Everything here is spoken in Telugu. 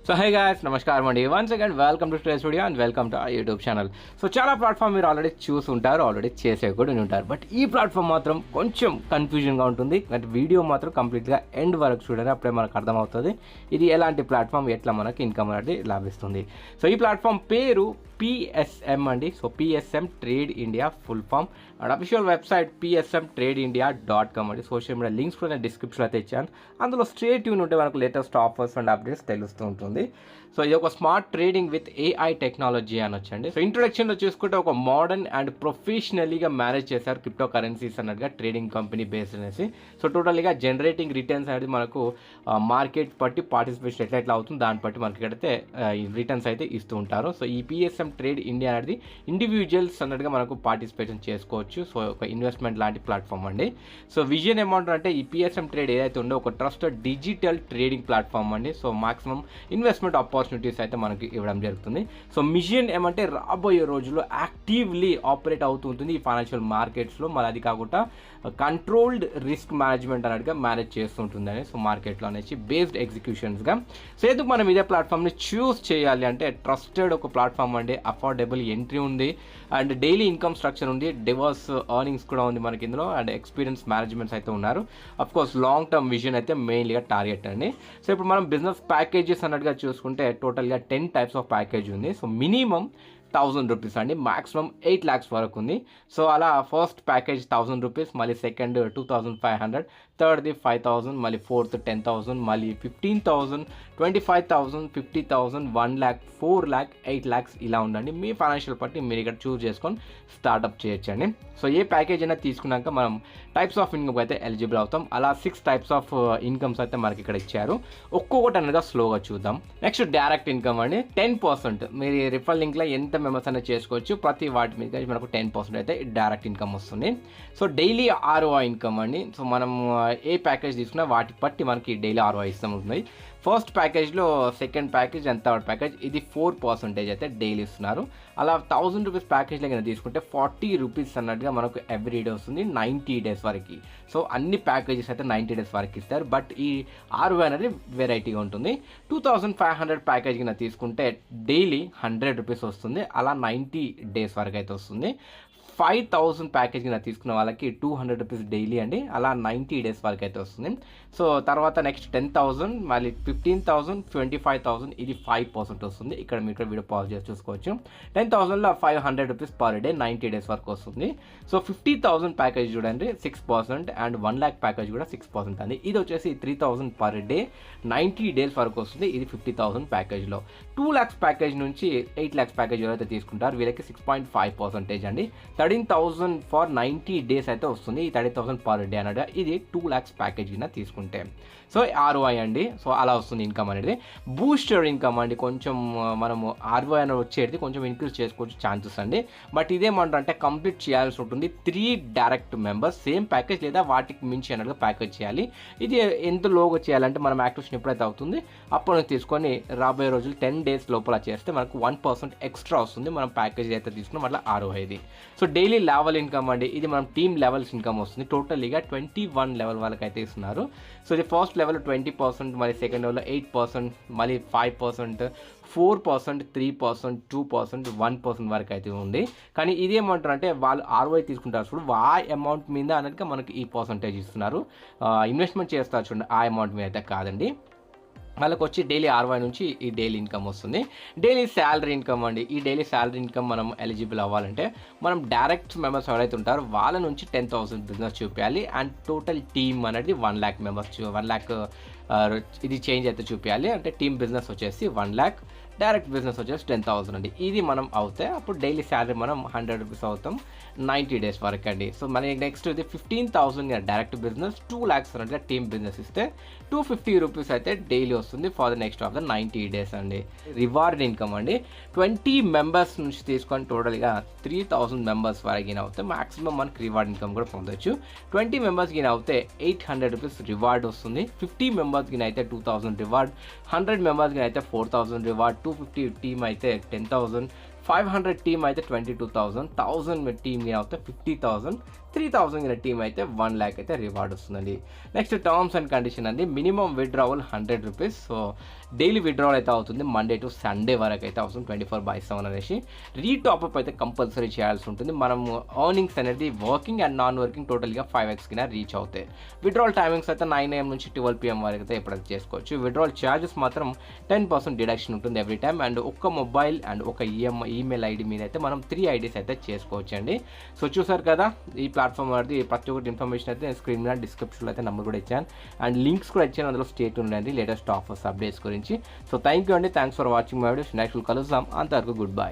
సో హై గాయ్స్, నమస్కారం అండి. Once again welcome to Strace studio and welcome to YouTube channel. So చాలా ప్లాట్ఫామ్ మీరు ఆల్రెడీ చూసి ఉంటారు, ఆల్రెడీ చేసే కూడా ఉంటారు. బట్ ఈ ప్లాట్ఫామ్ మాత్రం కొంచెం కన్ఫ్యూజన్గా ఉంటుంది. బట్ వీడియో మాత్రం కంప్లీట్గా ఎండ్ వరకు చూడండి, అప్పుడే మనకు అర్థమవుతుంది ఇది ఎలాంటి ప్లాట్ఫామ్, ఎట్లా మనకి ఇన్కమ్ అనేది లభిస్తుంది. సో ఈ ప్లాట్ఫామ్ పేరు PSM అండి. So PSM trade India full form and official website psmtradeindia.com అండి. సోషల్ మీడియా లింక్స్ కూడా నేను డిస్క్రిప్షన్లో అయితే ఇచ్చాను. అందులో స్ట్రేట్ ట్యూన్ ఉంటే మనకు లేటెస్ట్ ఆఫర్స్ అండ్ అప్డేట్స్ తెలుస్తూ ఉంటుంది. సో ఇది ఒక smart trading with AI technology అని వచ్చండి. సో ఇంట్రొడక్షన్లో చూసుకుంటే ఒక మోడర్న్ అండ్ ప్రొఫెషనలీగా మేనేజ్ చేశారు క్రిప్టో కరెన్సీస్ అన్నట్టుగా ట్రేడింగ్ కంపెనీ బేస్డ్ అనేసి. సో టోటల్గా జనరేటింగ్ రిటర్న్స్ అనేది మనకు మార్కెట్ బట్టి పార్టిసిపేషన్ ఎట్లా అవుతుంది దాన్ని బట్టి మనకి ఎక్కడైతే రిటర్న్స్ అయితే ఇస్తూ ఉంటారు. సో ఈ PSM ట్రేడ్ ఇండియా అనేది ఇండివిజువల్స్ అన్నట్టుగా మనకు పార్టిసిపేషన్ చేసుకోవచ్చు. సో ఒక ఇన్వెస్ట్మెంట్ లాంటి ప్లాట్ఫామ్ అండి. సో విజన్ అమౌంట్ అంటే ఈ PSM ట్రేడ్ ఏదైతే ఉందో ఒక ట్రస్టెడ్ డిజిటల్ ట్రేడింగ్ ప్లాట్ఫామ్ అండి. సో మాక్సిమం ఇన్వెస్ట్మెంట్ ఆపర్చునిటీస్ అయితే మనకి ఇవ్వడం జరుగుతుంది. సో మిషన్ ఏమంటే రాబోయే రోజుల్లో యాక్టివ్లీ ఆపరేట్ అవుతుంటుంది ఈ ఫైనాన్షియల్ మార్కెట్స్లో. మరి అది కాకుండా కంట్రోల్డ్ రిస్క్ మేనేజ్మెంట్ అన్నట్టుగా మేనేజ్ చేస్తుంటుందని. సో మార్కెట్లో అనేసి బేస్డ్ ఎగ్జిక్యూషన్స్గా. సో ఎందుకు మనం ఇదే ప్లాట్ఫామ్ని చూస్ చేయాలి అంటే ట్రస్టెడ్ ఒక ప్లాట్ఫామ్ అండి, అఫోర్డబుల్ ఎంట్రీ ఉంది అండ్ డైలీ ఇన్కమ్ స్ట్రక్చర్ ఉంది, డివర్స్ ఎర్నింగ్స్ కూడా ఉంది మనకి ఇందులో అండ్ ఎక్స్పీరియన్స్ మేనేజ్మెంట్స్ అయితే ఉన్నారు. Of course long term vision అయితే మెయిన్గా టార్గెట్ అండి. సో ఇప్పుడు మనం బిజినెస్ ప్యాకేజెస్ అన్నట్టుగా చూసుకుంటే టోటల్గా 10 టైప్స్ ఆఫ్ ప్యాకేజ్ ఉంది. సో మినిమం 1000 రూపీస్ అండి, మాక్సిమం 8 lakhs వరకు ఉంది. సో అలా ఫస్ట్ ప్యాకేజ్ 1000 రూపీస్, మళ్ళీ సెకండ్ 2500, థర్డ్ది 5000, మళ్ళీ ఫోర్త్ 10,000, మళ్ళీ 15,000, 25,000, 50,000, 1 lakh, 4 lakh, 8 lakhs ఇలా ఉండండి. మీ ఫైనాన్షియల్ బట్టి మీరు ఇక్కడ చూస్ చేసుకొని స్టార్ట్అప్ చేయొచ్చండి. సో ఏ ప్యాకేజ్ అయినా తీసుకున్నాక మనం టైప్స్ ఆఫ్ ఇన్కమ్ అయితే ఎలిజిబుల్ అవుతాం. అలా 6 టైప్స్ ఆఫ్ ఇన్కమ్స్ అయితే మనకి ఇక్కడ ఇచ్చారు. ఒక్కొక్కటి అనేది స్లోగా చూద్దాం. నెక్స్ట్ డైరెక్ట్ ఇన్కమ్ అండి. 10% మీరు రిఫర్ లింక్లో ఎంత మెంబర్స్ అనేది చేసుకోవచ్చు, ప్రతి వాటి మీద మనకు 10% అయితే డైరెక్ట్ ఇన్కమ్ వస్తుంది. సో డైలీ ROI ఇన్కమ్ అండి. సో మనం ఏ ప్యాకేజ్ తీసుకున్నా వాటి బట్టి మనకి డైలీ ROI ఇస్తూ ఉంటుంది. ఫస్ట్ ప్యాకేజ్లో, second package and third package ఇది 4% అయితే డైలీ ఇస్తున్నారు. అలా 1000 రూపీస్ ప్యాకేజ్లో కనుక తీసుకుంటే 40 రూపీస్ అన్నట్టుగా మనకు ఎవ్రీ డే వస్తుంది 90 days వరకు. సో అన్ని ప్యాకేజెస్ అయితే 90 days వరకు ఇస్తారు. బట్ ఈ ROI అనేది వెరైటీగా ఉంటుంది. 2500 ప్యాకేజ్ కనుక తీసుకుంటే డైలీ 100 రూపీస్ వస్తుంది. అలా 90 days వరకు అయితే వస్తుంది. 5000 ప్యాకేజ్ కింద తీసుకున్న వాళ్ళకి 200 రూపీస్ డైలీ అండి, అలా 90 days వరకు అయితే వస్తుంది. సో తర్వాత నెక్స్ట్ 10,000, మళ్ళీ 15,000, 25,000 ఇది 5% వస్తుంది. ఇక్కడ మీరు వీడియో పాజ్ చేసి చూసుకోవచ్చు. 10,000లో 500 రూపీస్ పర్ డే 90 days వరకు వస్తుంది. సో 50,000 ప్యాకేజ్ చూడండి 6% అండ్ 1 lakh ప్యాకేజ్ కూడా 6% అండి. ఇది వచ్చేసి 3,000 పర్ డే 90 days వరకు వస్తుంది. ఇది 50,000 ప్యాకేజ్లో. 2 lakhs ప్యాకేజ్ నుంచి 8 lakhs ప్యాకేజ్ ఎవరైతే తీసుకుంటారు వీళ్ళకి 6.5% అండి. 13,000 ఫర్ 90 days అయితే వస్తుంది. ఈ 30,000 పర్ డే అన్నట్టు ఇది 2 lakhs ప్యాకేజ్ కింద తీసుకుంటే. సో ROI అండి. సో అలా వస్తుంది ఇన్కమ్ అనేది. బూస్టర్ ఇన్కమ్ అండి, కొంచెం మనము ROI అనేది వచ్చేది కొంచెం ఇంక్రీజ్ చేసుకోవచ్చు ఛాన్సెస్ అండి. బట్ ఇదేమంటారంటే కంప్లీట్ చేయాల్సి ఉంటుంది 3 డైరెక్ట్ మెంబర్స్ సేమ్ ప్యాకేజ్ లేదా వాటికి మించి అన్నట్టుగా ప్యాకేజ్ చేయాలి. ఇది ఎంత లోగా చేయాలంటే మనం యాక్టివేషన్ ఎప్పుడైతే అవుతుంది అప్పుడు తీసుకొని రాబోయే రోజులు 10 days లోపల చేస్తే మనకు 1% ఎక్స్ట్రా వస్తుంది మనం ప్యాకేజ్ అయితే తీసుకున్నాం అట్లా ROI ఇది. సో డైలీ లెవెల్ ఇన్కమ్ అండి, ఇది మనం టీమ్ లెవెల్స్ ఇన్కమ్ వస్తుంది. టోటల్గా 21 లెవెల్ వాళ్ళకి అయితే ఇస్తున్నారు. సో ఇది ఫస్ట్ లెవెల్ 20%, మళ్ళీ సెకండ్ లెవెల్లో 8%, మళ్ళీ 5%, 4%, 3%, 2%, 1% వరకు అయితే ఉంది. కానీ ఇది ఏమంటారు అంటే వాళ్ళు ROI తీసుకుంటారు చూడు, ఆ అమౌంట్ మీద అన్నట్టుగా మనకి ఈ పర్సంటేజ్ ఇస్తున్నారు. ఇన్వెస్ట్మెంట్ చేస్తారు చూడండి, ఆ అమౌంట్ మీద అయితే కాదండి. వాళ్ళకి వచ్చి డైలీ ROI నుంచి ఈ డైలీ ఇన్కమ్ వస్తుంది. డైలీ శాలరీ ఇన్కమ్ అండి. ఈ డైలీ శాలరీ ఇన్కమ్ మనం ఎలిజిబుల్ అవ్వాలంటే మనం డైరెక్ట్ మెంబర్స్ ఎవరైతే ఉంటారో వాళ్ళ నుంచి 10,000 బిజినెస్ చూపించాలి అండ్ టోటల్ టీమ్ అనేది 1 lakh మెంబర్స్ 1 lakh ఇది చేంజ్ అయితే చూపించాలి. అంటే టీమ్ బిజినెస్ వచ్చేసి 1 lakh, డైరెక్ట్ బిజినెస్ వచ్చేసి 10,000 అండి. ఇది మనం అవుతే అప్పుడు డైలీ శాలరీ మనం 100 రూపీస్ అవుతాం 90 days వరకు అండి. సో మన నెక్స్ట్ ఇది 15,000 డైరెక్ట్ బిజినెస్, 2 lakhs అంటే టీమ్ బిజినెస్ ఇస్తే 250 రూపీస్ అయితే డైలీ వస్తుంది for the next of the 90 days అండి. రివార్డ్ ఇన్కమ్ అండి, 20 మెంబర్స్ నుంచి తీసుకొని టోటల్గా 3,000 మెంబర్స్ వరకు అవుతే మాక్సిమం మనకి రివార్డ్ ఇన్కమ్ కూడా పొందొచ్చు. 20 మెంబర్స్కి అవుతే 800 రూపీస్ రివార్డ్ వస్తుంది. 50 మెంబర్స్కి అయితే 2,000 రివార్డ్, 100 మెంబర్స్కి అయితే 4,000 రివార్డ్, 250 టీమ్ అయితే 10,000, 500 టీమ్ అయితే 22,000, 1000 టీమ్ అయితే 50,000, 3000 టీమ్ అయితే 1 lakh అయితే రివార్డ్ వస్తుందండి. నెక్స్ట్ టర్మ్స్ అండ్ కండిషన్ అండి, minimum withdrawal 100 rupees. So daily withdrawal అయితే అవుతుంది, మండే టు సండే వరకు అయితే అవుతుంది 24/7 అనేసి. రీటాప్అప్ అయితే కంపల్సరీ చేయాల్సి ఉంటుంది. మనం ఎర్నింగ్స్ అనేది వర్కింగ్ అండ్ నాన్ వర్కింగ్ టోటల్గా 5x కింద రీచ్ అవుతాయి. విత్డ్రావల్ టైమింగ్స్ అయితే 9 AM నుంచి 12 PM వరకు అయితే ఎప్పుడైతే చేసుకోవచ్చు. విత్డ్రావల్ ఛార్జెస్ మాత్రం 10% డిడక్షన్ ఉంటుంది ఎవ్రీ టైమ్. అండ్ ఒక్క మొబైల్ అండ్ ఒక ఈమెయిల్ ఐడి మీద అయితే మనం 3 IDs అయితే చేసుకోవచ్చు అండి. సో చూసారు కదా ఈ ప్లాట్ఫామ్ అనేది, ప్రతి ఒక్కటి ఇన్ఫర్మేషన్ అయితే స్క్రీన్ మీద డిస్క్రిప్షన్లో అయితే నెంబర్ కూడా ఇచ్చాను అండ్ లింక్స్ కూడా ఇచ్చాను, అందులో స్టేట్ ఉండండి లేటెస్ట్ ఆఫర్స్ అప్డేట్స్ గురించి. సో థ్యాంక్ యూ అండి, thanks for watching my videos. Next కలుద్దాం, అంతవరకు గుడ్ బై.